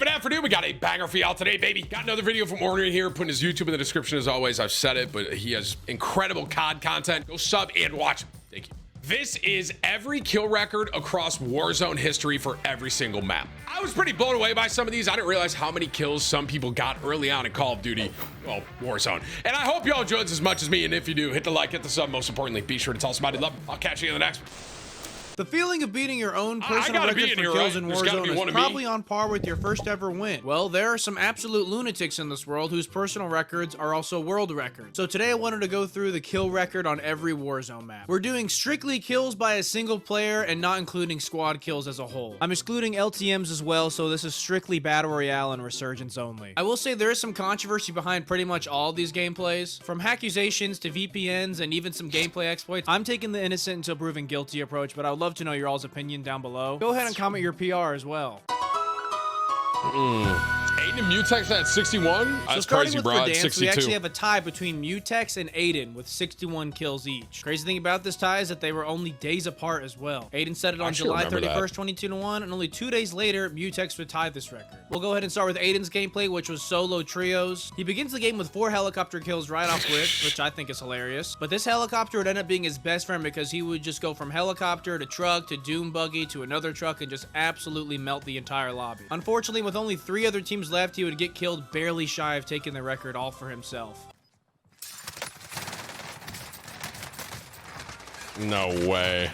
Good afternoon. We got a banger for y'all today, baby. Got another video from Orrnery here. Putting his YouTube in the description as always. I've said it, but he has incredible COD content. Go sub and watch. Thank you. This is every kill record across Warzone history for every single map. I was pretty blown away by some of these. I didn't realize how many kills some people got early on in Call of Duty, well, Warzone. And I hope y'all enjoyed this as much as me. And if you do, hit the like, hit the sub. Most importantly, be sure to tell somebody love them. I'll catch you in the next one. The feeling of beating your own personal record for kills in Warzone is probably on par with your first ever win. Well, there are some absolute lunatics in this world whose personal records are also world records. So today I wanted to go through the kill record on every Warzone map. We're doing strictly kills by a single player and not including squad kills as a whole. I'm excluding LTMs as well, so this is strictly Battle Royale and Resurgence only. I will say there is some controversy behind pretty much all of these gameplays. From accusations to VPNs and even some gameplay exploits, I'm taking the innocent until proven guilty approach, but I would love to know your all's opinion down below. Go ahead and comment your PR as well. Aiden and Mutex at 61. That's crazy, bro. At 62. We actually have a tie between Mutex and Aiden with 61 kills each. Crazy thing about this tie is that they were only days apart as well. Aiden set it on July 31st, 22-1, and only 2 days later, Mutex would tie this record. We'll go ahead and start with Aiden's gameplay, which was solo trios. He begins the game with 4 helicopter kills right off rip, which I think is hilarious. But this helicopter would end up being his best friend because he would just go from helicopter to truck to doom buggy to another truck and just absolutely melt the entire lobby. Unfortunately, with only 3 other teams left, he would get killed barely shy of taking the record all for himself. No way.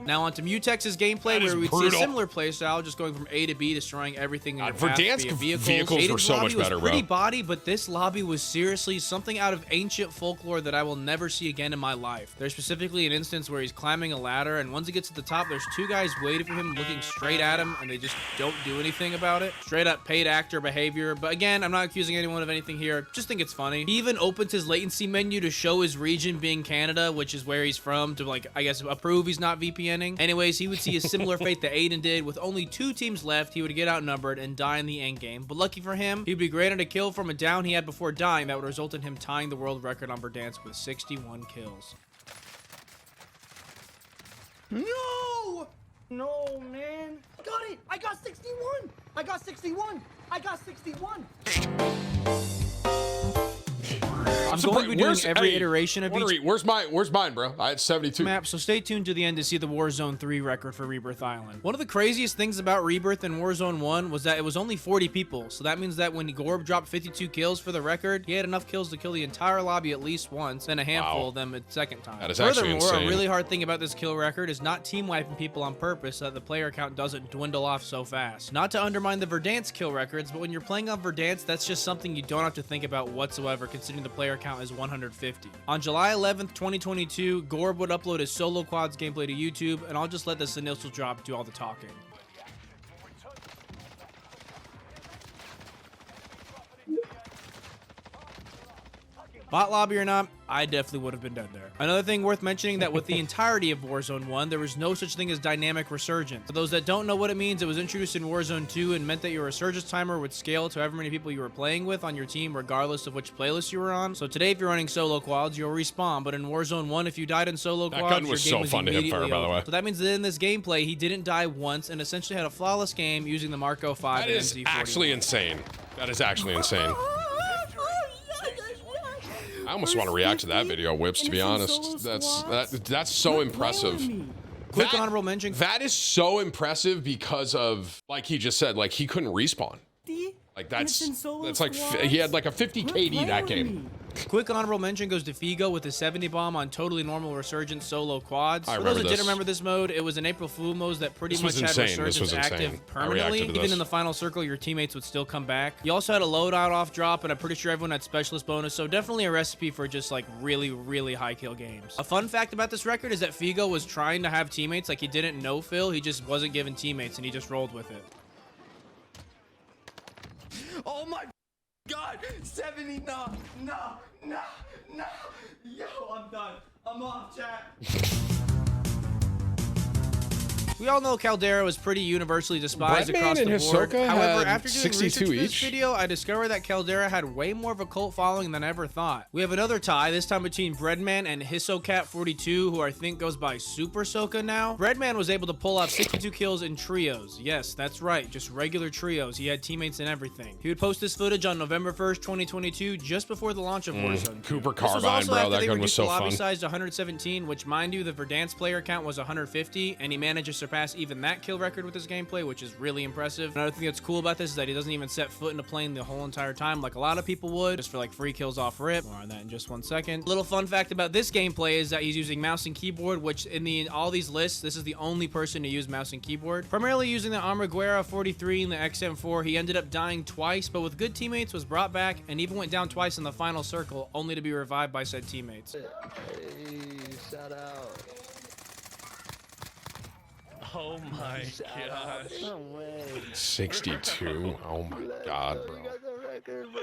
Now on to Mutex's gameplay, where we'd see a similar playstyle, just going from A to B, destroying everything in your path via vehicles were so much better, bro. Pretty body, but this lobby was seriously something out of ancient folklore that I will never see again in my life. There's specifically an instance where he's climbing a ladder, and once he gets to the top, there's 2 guys waiting for him, looking straight at him, and they just don't do anything about it. Straight up paid actor behavior, but again, I'm not accusing anyone of anything here, just think it's funny. He even opens his latency menu to show his region being Canada, which is where he's from, to like, I guess, approve he's not VPNing. Anyways, he would see a similar fate that Aiden did. With only 2 teams left, he would get outnumbered and die in the end game. But lucky for him, he'd be granted a kill from a down he had before dying that would result in him tying the world record on Verdansk with 61 kills. No! No, man. Got it! I got 61! I got 61! I got 61! I'm going to be doing every iteration of each. Where's mine, bro? I had 72 map, so stay tuned to the end to see the Warzone 3 record for Rebirth Island. One of the craziest things about Rebirth in Warzone 1 was that it was only 40 people, so that means that when Gorb dropped 52 kills for the record, he had enough kills to kill the entire lobby at least once, then a handful of them a second time. That is actually insane. A really hard thing about this kill record is not team wiping people on purpose so that the player count doesn't dwindle off so fast. Not to undermine the Verdansk kill records, but when you're playing on Verdansk, that's just something you don't have to think about whatsoever, considering the player count is 150. On July 11th, 2022, Gorb would upload his solo quads gameplay to YouTube, and I'll just let this initial drop do all the talking. Bot lobby or not, I definitely would have been dead there. Another thing worth mentioning that with the entirety of Warzone 1, there was no such thing as dynamic resurgence. For those that don't know what it means, it was introduced in Warzone 2 and meant that your resurgence timer would scale to however many people you were playing with on your team, regardless of which playlist you were on. So today, if you're running solo quads, you'll respawn, but in Warzone 1, if you died in solo quads, your game was immediately over. So that means that in this gameplay, he didn't die once and essentially had a flawless game using the Marco 5 and MZ41. That is actually insane. That is actually insane. I almost want to react to that video, Whips, to be honest. That's so impressive. Quick honorable mention. That is so impressive because of, like he just said, like he couldn't respawn. Like that's like, he had like a 50 KD that game. Quick honorable mention goes to Figo with a 70 bomb on totally normal Resurgence solo quads. For those that didn't remember this mode, it was an April Fool mode that pretty much had Resurgence active permanently. Even in the final circle, your teammates would still come back. You also had a loadout off drop, and I'm pretty sure everyone had specialist bonus, so definitely a recipe for just like really, really high kill games. A fun fact about this record is that Figo was trying to have teammates, like he didn't know Phil, he just wasn't given teammates, and he just rolled with it. Oh my God! 70, no. Yo, I'm done. I'm off, chat. We all know Caldera was pretty universally despised Breadman across and the board. Hisoka However, had after doing 62 research for this each. video, I discovered that Caldera had way more of a cult following than I ever thought. We have another tie, this time between Breadman and Hisocat42, who I think goes by Super Soka now. Breadman was able to pull off 62 kills in trios. Yes, that's right, just regular trios. He had teammates and everything. He would post this footage on November 1st, 2022, just before the launch of Warzone 2. Cooper This was Carbine, also bro. after That they gun was reduced so the lobby fun. size to 117, which, mind you, the Verdansk player count was 150, and he managed to surpass even that kill record with his gameplay, which is really impressive. Another thing that's cool about this is that he doesn't even set foot in a plane the whole entire time like a lot of people would, just for like free kills off rip. More on that in just 1 second. Little fun fact about this gameplay is that he's using mouse and keyboard, which in all these lists, this is the only person to use mouse and keyboard. Primarily using the Armaguerra 43 and the XM4, he ended up dying twice, but with good teammates was brought back and even went down twice in the final circle, only to be revived by said teammates. Hey, shout out. Oh my god. No way. 62. Oh my god, bro. You got the record, bro.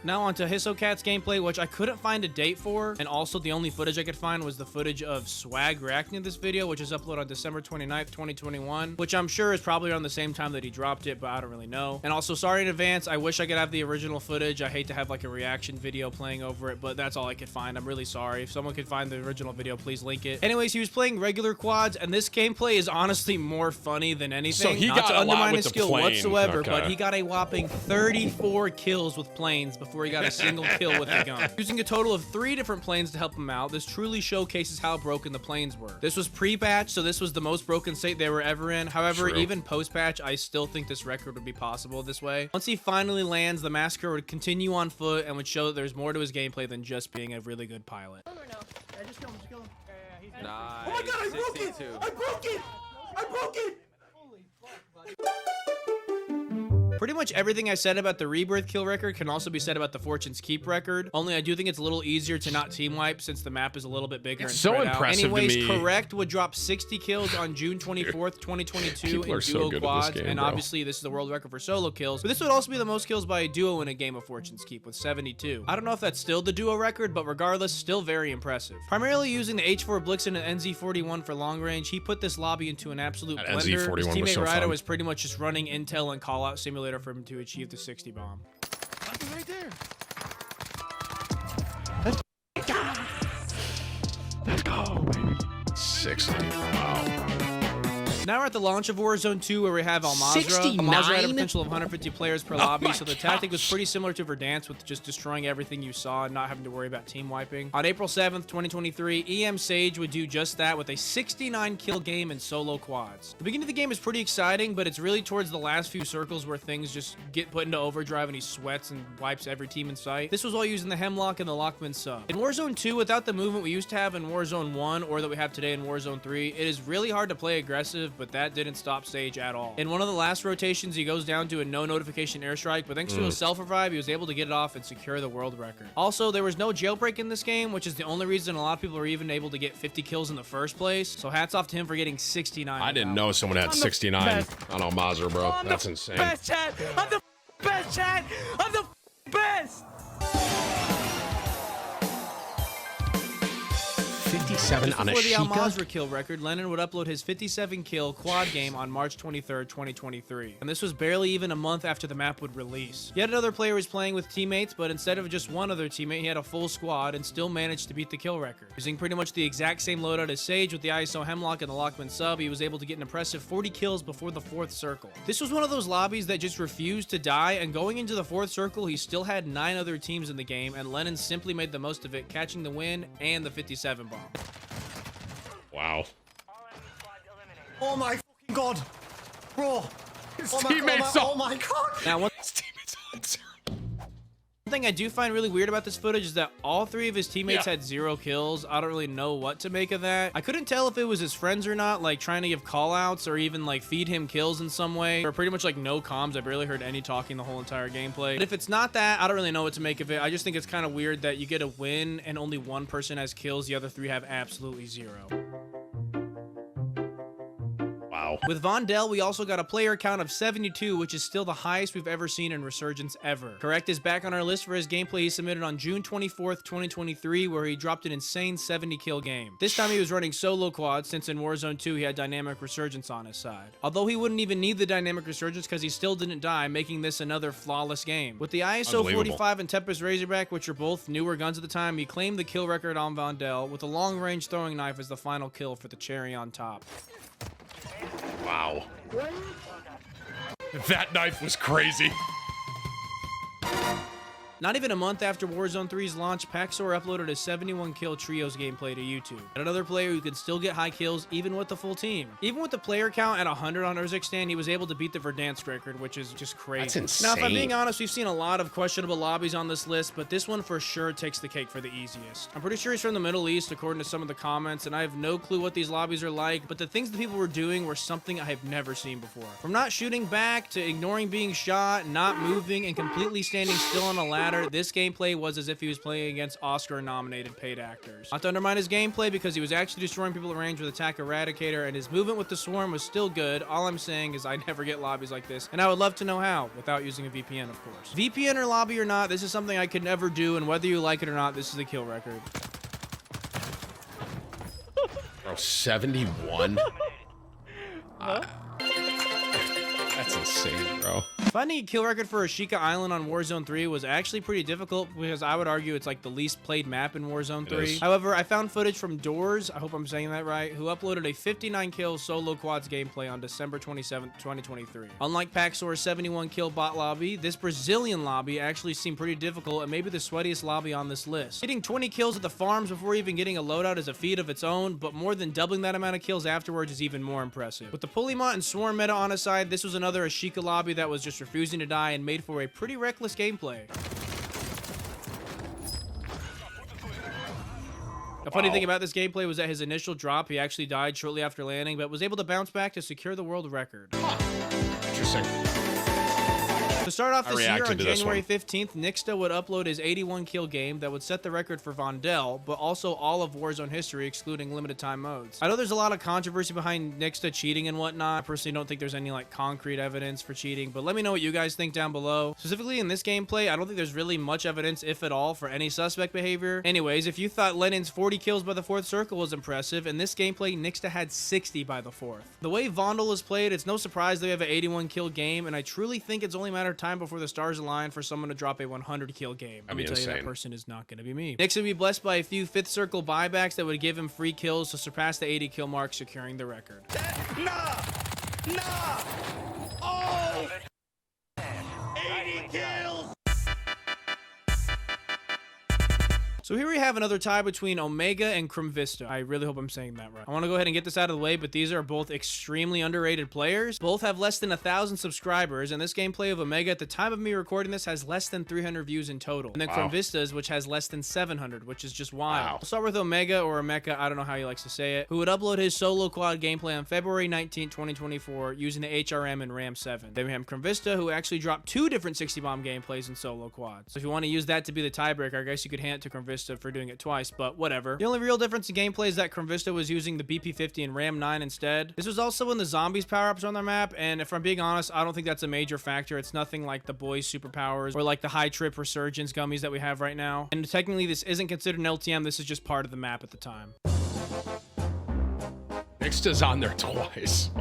Now on to Hisocat's gameplay, which I couldn't find a date for, and also the only footage I could find was the footage of Swag reacting to this video, which is uploaded on December 29th, 2021, which I'm sure is probably around the same time that he dropped it, but I don't really know. And also, sorry in advance, I wish I could have the original footage. I hate to have like a reaction video playing over it, but that's all I could find. I'm really sorry. If someone could find the original video, please link it. Anyways, he was playing regular quads, and this gameplay is honestly more funny than anything. So he Not got to a lot undermine with his the skill plane. whatsoever, Okay. but he got a whopping 34 kills with planes before he got a single kill with the gun. Using a total of 3 different planes to help him out, this truly showcases how broken the planes were. This was pre-patch, so this was the most broken state they were ever in. However, True. even post-patch, I still think this record would be possible this way. Once he finally lands, the massacre would continue on foot and would show that there's more to his gameplay than just being a really good pilot. Yeah, just kill him, just kill him. Nice. Oh my god, I broke it! 62. I broke it! I broke it! Pretty much everything I said about the Rebirth kill record can also be said about the Fortune's Keep record, only I do think it's a little easier to not team wipe since the map is a little bit bigger and so spread out. impressive to Anyways, me. Correct would drop 60 kills on June 24th, 2022 People in are so duo good at this quads, game, and bro. obviously this is the world record for solo kills, but this would also be the most kills by a duo in a game of Fortune's Keep with 72. I don't know if that's still the duo record, but regardless, still very impressive. Primarily using the H4 Blixen and NZ41 for long range, he put this lobby into an absolute That blender. NZ41 His was teammate so Ryder fun. was pretty much just running intel and call-out simulator for him to achieve the 60 bomb. Right there. Let's go, baby. 60. Wow. Now we're at the launch of Warzone 2, where we have Mazrah. Mazrah had a potential of 150 players per lobby, so the tactic was pretty similar to Verdansk, with just destroying everything you saw and not having to worry about team wiping. On April 7th, 2023, EM Sage would do just that with a 69 kill game in solo quads. The beginning of the game is pretty exciting, but it's really towards the last few circles where things just get put into overdrive and he sweats and wipes every team in sight. This was while using the Hemlock and the Lockman sub. In Warzone 2, without the movement we used to have in Warzone 1 or that we have today in Warzone 3, it is really hard to play aggressive, but that didn't stop Sage at all. In one of the last rotations, he goes down to a no notification airstrike, but thanks to a self-revive, he was able to get it off and secure the world record. Also, there was no jailbreak in this game, which is the only reason a lot of people are even able to get 50 kills in the first place, so hats off to him for getting 69. I didn't know someone had 69 on Mazrah, bro. That's insane. Best chat. I'm the best chat. I'm the best. 57 on Before the Ashika. Mazrah kill record, Lennon would upload his 57 kill quad game on March 23rd, 2023. And this was barely even a month after the map would release. Yet another player was playing with teammates, but instead of just one other teammate, he had a full squad and still managed to beat the kill record. Using pretty much the exact same loadout as Sage with the ISO Hemlock and the Lockman sub, he was able to get an impressive 40 kills before the 4th circle. This was one of those lobbies that just refused to die, and going into the 4th circle, he still had 9 other teams in the game, and Lennon simply made the most of it, catching the win and the 57 bomb. Wow. Oh my fucking god! Bro! His Oh my, teammates oh my god! Now, one His teammates on thing I do find really weird about this footage is that all 3 of his teammates Yeah. had 0 kills. I don't really know what to make of that. I couldn't tell if it was his friends or not, like trying to give call-outs or even like feed him kills in some way. Or pretty much like no comms. I barely heard any talking the whole entire gameplay. But if it's not that, I don't really know what to make of it. I just think it's kind of weird that you get a win and only one person has kills. The other 3 have absolutely 0. Wow. Wow. With Vondel, we also got a player count of 72, which is still the highest we've ever seen in Resurgence ever. Correct is back on our list for his gameplay he submitted on June 24th, 2023, where he dropped an insane 70-kill game. This time he was running solo quad, since in Warzone 2 he had Dynamic Resurgence on his side. Although he wouldn't even need the Dynamic Resurgence because he still didn't die, making this another flawless game. With the ISO 45 and Tempest Razorback, which are both newer guns at the time, he claimed the kill record on Vondel, with a long-range throwing knife as the final kill for the cherry on top. Wow. That knife was crazy. Not even a month after Warzone 3's launch, Paxor uploaded a 71-kill trios gameplay to YouTube. And another player who could still get high kills even with the full team. Even with the player count at 100 on Urzikstan, he was able to beat the Verdansk record, which is just crazy. That's insane. Now, if I'm being honest, we've seen a lot of questionable lobbies on this list, but this one for sure takes the cake for the easiest. I'm pretty sure he's from the Middle East, according to some of the comments, and I have no clue what these lobbies are like, but the things that people were doing were something I have never seen before. From not shooting back, to ignoring being shot, not moving, and completely standing still on a ladder, this gameplay was as if he was playing against Oscar-nominated paid actors. Not to undermine his gameplay, because he was actually destroying people at range with Attack Eradicator, and his movement with the Swarm was still good. All I'm saying is I never get lobbies like this, and I would love to know how, without using a VPN, of course. VPN or lobby or not, this is something I could never do, and whether you like it or not, this is the kill record. Bro, 71? That's insane, bro. Finding a kill record for Ashika Island on Warzone 3 was actually pretty difficult because I would argue it's like the least played map in Warzone 3. However, I found footage from Doors, I hope I'm saying that right, who uploaded a 59-kill solo quads gameplay on December 27th, 2023. Unlike Paxor's 71-kill bot lobby, this Brazilian lobby actually seemed pretty difficult and maybe the sweatiest lobby on this list. Getting 20 kills at the farms before even getting a loadout is a feat of its own, but more than doubling that amount of kills afterwards is even more impressive. With the Polymont and Swarm meta on his side, this was another Ashika lobby that was just refusing to die and made for a pretty reckless gameplay. The funny thing about this gameplay was that his initial drop, he actually died shortly after landing, but was able to bounce back to secure the world record. Interesting. To start off this year, on January 15th, Nixta would upload his 81-kill game that would set the record for Vondel, but also all of Warzone history, excluding limited time modes. I know there's a lot of controversy behind Nixta cheating and whatnot. I personally don't think there's any like concrete evidence for cheating, but let me know what you guys think down below. Specifically in this gameplay, I don't think there's really much evidence, if at all, for any suspect behavior. Anyways, if you thought Lenin's 40 kills by the 4th circle was impressive, in this gameplay, Nixta had 60 by the 4th. The way Vondel is played, it's no surprise they have an 81-kill game, and I truly think it's only a matter of time before the stars align for someone to drop a 100-kill game. Let me tell you, that person is not going to be me. Nix would be blessed by a few 5th circle buybacks that would give him free kills to surpass the 80-kill mark, securing the record. Nah! Oh! 80 kills! So here we have another tie between Omega and Krumvista. I really hope I'm saying that right. I want to go ahead and get this out of the way, but these are both extremely underrated players. Both have less than 1,000 subscribers, and this gameplay of Omega at the time of me recording this has less than 300 views in total. And then Krumvista's, which has less than 700, which is just wild. I'll start with Omega, or Omeka, I don't know how he likes to say it, who would upload his solo quad gameplay on February 19, 2024, using the HRM and Ram 7. Then we have Krumvista, who actually dropped 2 different 60-bomb gameplays in solo quads. So if you want to use that to be the tiebreaker, I guess you could hand it to Krumvista for doing it twice, but whatever. The only real difference in gameplay is that Krumvista was using the BP-50 and Ram 9 instead. This was also when the zombies power-ups on their map, and if I'm being honest, I don't think that's a major factor. It's nothing like the boys' superpowers or like the high trip resurgence gummies that we have right now. And technically, this isn't considered an LTM. This is just part of the map at the time. Nixta's on there twice.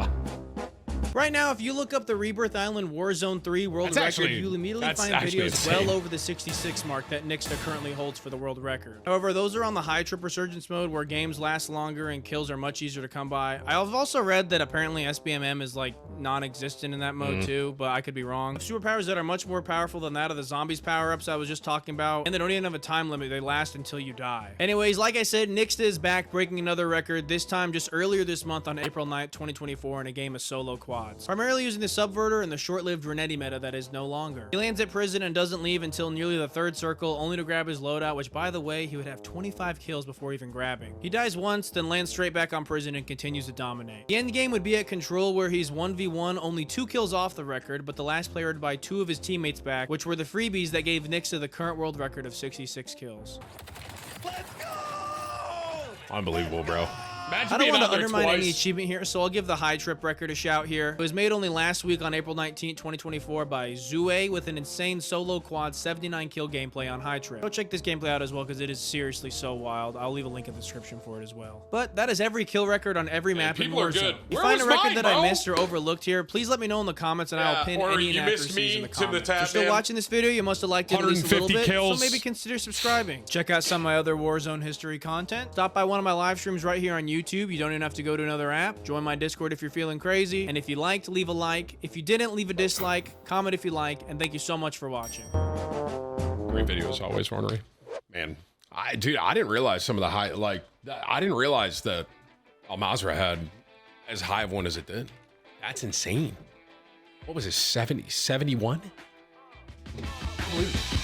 Right now, if you look up the Rebirth Island Warzone 3 world record, you'll immediately find videos well over the 66 mark that Nixta currently holds for the world record. However, those are on the high trip resurgence mode where games last longer and kills are much easier to come by. I've also read that apparently SBMM is like non-existent in that mode too, but I could be wrong. Superpowers that are much more powerful than that of the zombies power-ups I was just talking about, and they don't even have a time limit. They last until you die. Anyways, like I said, Nixta is back breaking another record, this time just earlier this month on April 9th, 2024 in a game of solo quad. Primarily using the Subverter and the short-lived Renetti meta that is no longer. He lands at prison and doesn't leave until nearly the 3rd circle, only to grab his loadout, which by the way, he would have 25 kills before even grabbing. He dies once, then lands straight back on prison and continues to dominate. The end game would be at Control, where he's 1v1, only 2 kills off the record, but the last player to buy 2 of his teammates back, which were the freebies that gave Nixta the current world record of 66 kills. Let's go! Unbelievable, bro. Imagine I don't being want out to there undermine any twice. achievement here, so I'll give the high trip record a shout here. It was made only last week on April 19, 2024 by Zue with an insane solo quad 79 kill gameplay on high trip. Go check this gameplay out as well because it is seriously so wild. I'll leave a link in the description for it as well. But that is every kill record on every map in people are Warzone. good. If you Where find was a record mine, that bro? I missed or overlooked here, please let me know in the comments and I'll pin or any you missed inaccuracies me, in the Tim the comments. If you're still Tatman. watching this video, you must have liked it at least a little 150 bit, kills. so maybe consider subscribing. Check out some of my other Warzone history content. Stop by one of my live streams right here on YouTube. You don't even have to go to another app. Join my Discord if you're feeling crazy. And if you liked, leave a like. If you didn't, leave a dislike. Comment if you like. And thank you so much for watching. Great video as always, Ornery. Man, dude, I didn't realize some of the high, like, I didn't realize that Mazrah had as high of one as it did. That's insane. What was it, 70, 71? I can't believe it.